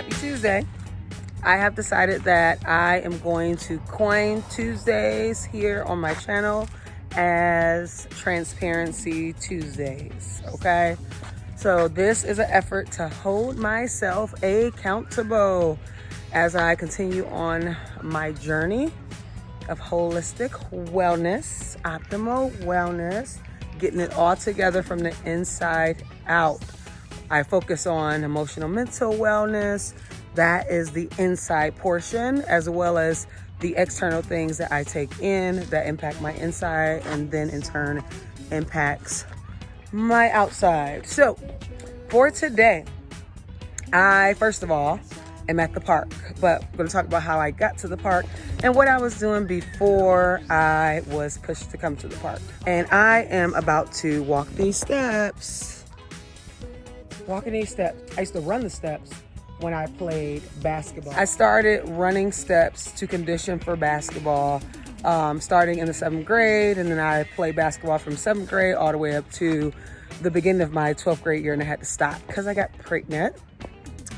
Happy Tuesday. I have decided that I am going to coin Tuesdays here on my channel as Transparency Tuesdays, okay? So this is an effort to hold myself accountable as I continue on my journey of holistic wellness, optimal wellness, getting it all together from the inside out. I focus on emotional mental wellness. That is the inside portion, as well as the external things that I take in that impact my inside and then in turn impacts my outside. So for today, I first of all am at the park, but I'm going to talk about how I got to the park and what I was doing before I was pushed to come to the park. And I am about to walk these steps. Walking these steps. I used to run the steps when I played basketball. I started running steps to condition for basketball starting in the 7th grade, and then I played basketball from 7th grade all the way up to the beginning of my 12th grade year, and I had to stop because I got pregnant.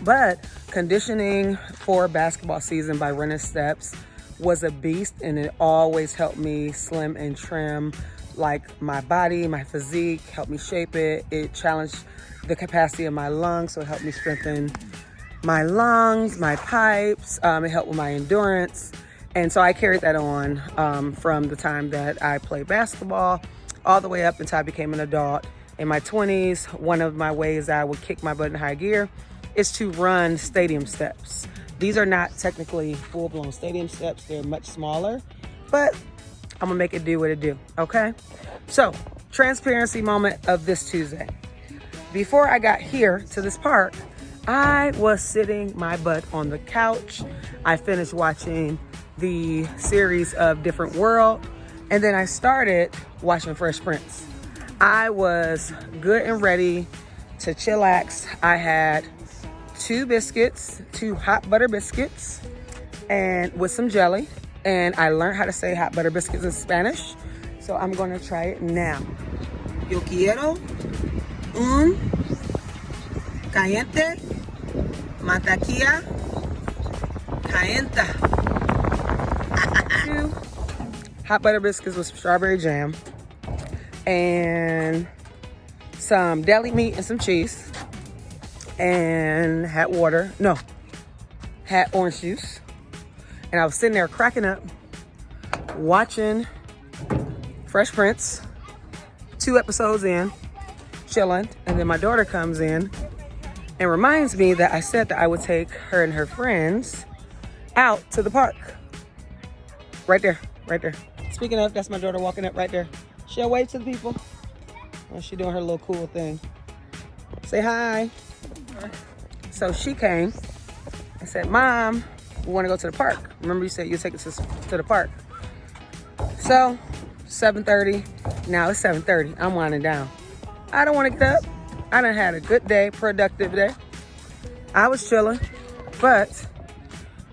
But conditioning for basketball season by running steps was a beast, and it always helped me slim and trim like my body, my physique, helped me shape it. It challenged the capacity of my lungs, so it helped me strengthen my lungs, my pipes. It helped with my endurance. And so I carried that on from the time that I played basketball all the way up until I became an adult. In my 20s, one of my ways I would kick my butt in high gear is to run stadium steps. These are not technically full-blown stadium steps. They're much smaller, but I'm gonna make it do what it do, okay? So, transparency moment of this Tuesday. Before I got here to this park, I was sitting my butt on the couch. I finished watching the series of Different World, and then I started watching Fresh Prince. I was good and ready to chillax. I had 2 biscuits, 2 hot butter biscuits, and with some jelly. And I learned how to say hot butter biscuits in Spanish, so I'm gonna try it now. Yo quiero un caliente mantequilla caliente. 2 hot butter biscuits with some strawberry jam and some deli meat and some cheese, and had water. No, had orange juice. And I was sitting there cracking up, watching Fresh Prince, 2 episodes in, chilling. And then my daughter comes in and reminds me that I said that I would take her and her friends out to the park. Right there, right there. Speaking of, that's my daughter walking up right there. She'll wave to the people. Oh, she's doing her little cool thing. Say hi. So she came and said, Mom, we want to go to the park. Remember you said you'd take us to the park. So 7:30, now it's 7:30. I'm winding down. I don't want to get up. I done had a good day, productive day. I was chilling, but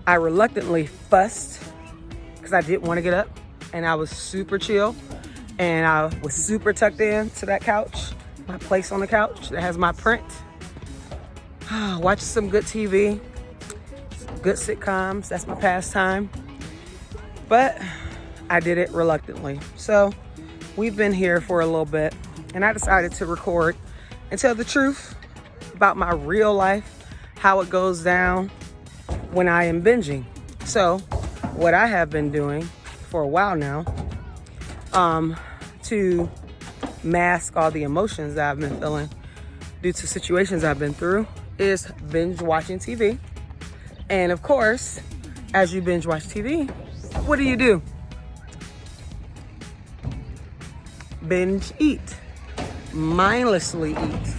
I reluctantly fussed because I didn't want to get up, and I was super chill, and I was super tucked in to that couch, my place on the couch that has my print. Watching some good TV, good sitcoms. That's my pastime. But I did it reluctantly. So we've been here for a little bit, and I decided to record and tell the truth about my real life, how it goes down when I am binging. So what I have been doing for a while now to mask all the emotions that I've been feeling due to situations I've been through is binge watching TV. And of course, as you binge watch TV, what do? Binge eat. Mindlessly eat.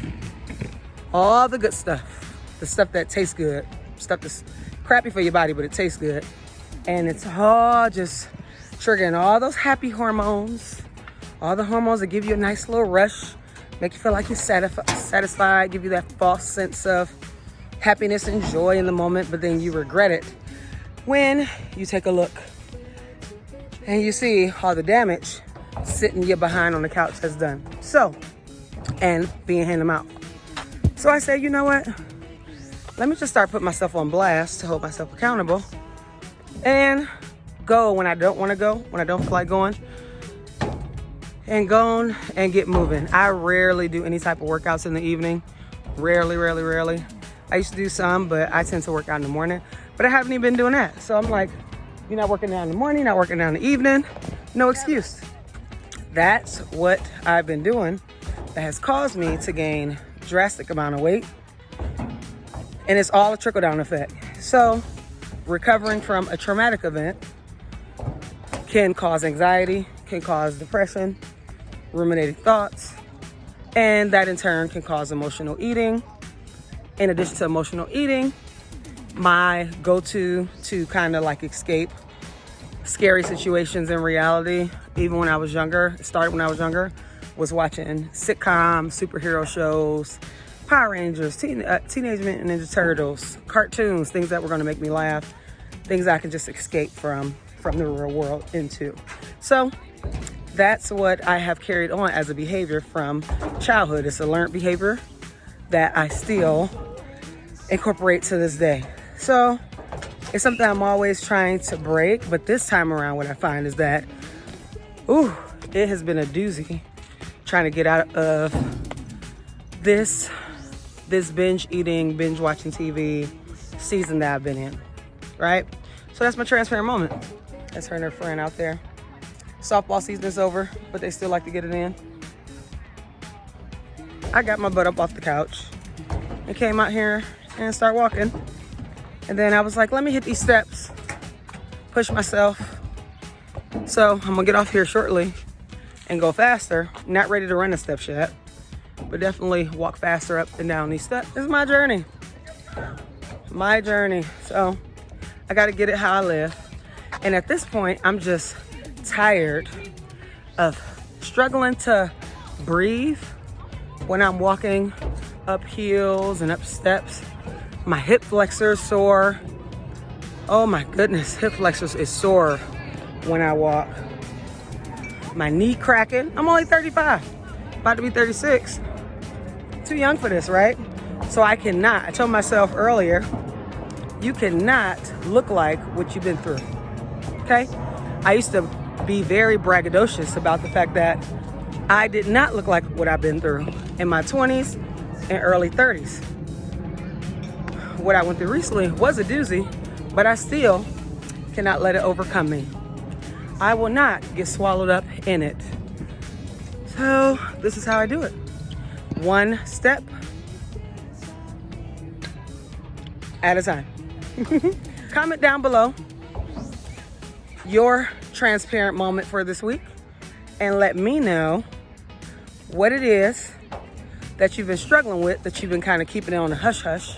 All the good stuff. The stuff that tastes good. Stuff that's crappy for your body, but it tastes good. And it's all just triggering all those happy hormones. All the hormones that give you a nice little rush. Make you feel like you're satisfied. Give you that false sense of happiness and joy in the moment, but then you regret it when you take a look and you see all the damage sitting your behind on the couch has done. So, and being hand to mouth. So I said, you know what? let me just start putting myself on blast to hold myself accountable and go when I don't want to go, when I don't feel like going, and go on and get moving. I rarely do any type of workouts in the evening. Rarely. I used to do some, but I tend to work out in the morning. But I haven't even been doing that. So I'm like, you're not working out in the morning, not working out in the evening. No excuse. That's what I've been doing that has caused me to gain drastic amount of weight. And it's all a trickle-down effect. So recovering from a traumatic event can cause anxiety, can cause depression, ruminating thoughts, and that in turn can cause emotional eating. In addition to emotional eating, my go-to to kind of like escape scary situations in reality, even when I was younger, it started when I was younger, was watching sitcoms, superhero shows, Power Rangers, Teenage Mutant Ninja Turtles, cartoons, things that were going to make me laugh, things I can just escape from the real world into. So that's what I have carried on as a behavior from childhood. It's a learned behavior that I still incorporate to this day. So it's something I'm always trying to break, but this time around what I find is that, it has been a doozy trying to get out of this binge eating, binge watching TV season that I've been in, right? So that's my transparent moment. That's her and her friend out there. Softball season is over, but they still like to get it in. I got my butt up off the couch and came out here and started walking. And then I was like, let me hit these steps, push myself. So I'm gonna get off here shortly and go faster. Not ready to run the steps yet, but definitely walk faster up and down these steps. This is my journey. My journey. So I gotta get it how I live. And at this point, I'm just tired of struggling to breathe when I'm walking up hills and up steps. My hip flexors sore. Oh my goodness, hip flexors is sore when I walk. My knee cracking. I'm only 35, about to be 36. Too young for this, right? So I told myself earlier, you cannot look like what you've been through, okay? I used to be very braggadocious about the fact that I did not look like what I've been through in my 20s and early 30s. What I went through recently was a doozy, but I still cannot let it overcome me. I will not get swallowed up in it. So this is how I do it. One step at a time. Comment down below your transparent moment for this week and let me know what it is that you've been struggling with, that you've been kind of keeping it on the hush-hush.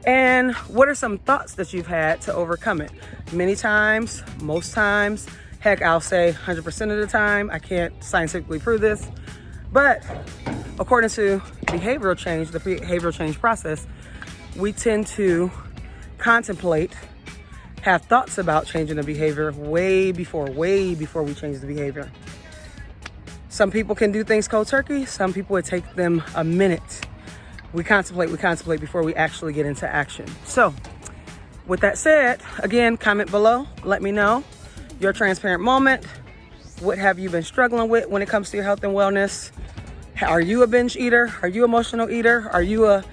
And what are some thoughts that you've had to overcome it? Many times, most times, heck, I'll say 100% of the time. I can't scientifically prove this. But according to behavioral change, the behavioral change process, we tend to contemplate, have thoughts about changing the behavior way before we change the behavior. Some people can do things cold turkey. Some people, it take them a minute. We contemplate before we actually get into action. So with that said, again, comment below. Let me know your transparent moment. What have you been struggling with when it comes to your health and wellness? Are you a binge eater? Are you an emotional eater? Are you a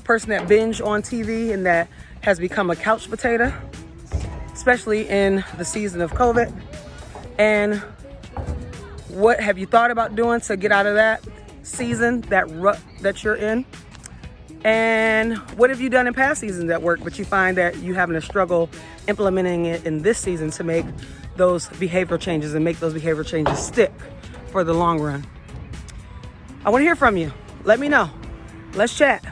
person that binge on TV and that has become a couch potato, especially in the season of COVID? And what have you thought about doing to get out of that season, that rut that you're in? And what have you done in past seasons that work, but you find that you're having a struggle implementing it in this season to make those behavioral changes and make those behavioral changes stick for the long run? I want to hear from you. Let me know. Let's chat.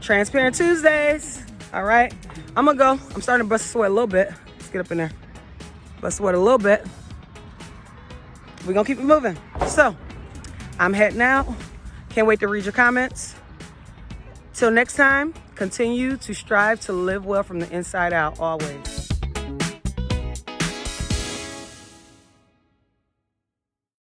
Transparent Tuesdays. All right. I'm going to go. I'm starting to bust a sweat a little bit. Let's get up in there. Bust a sweat a little bit. We're going to keep it moving. So I'm heading out. Can't wait to read your comments. Till next time, continue to strive to live well from the inside out always.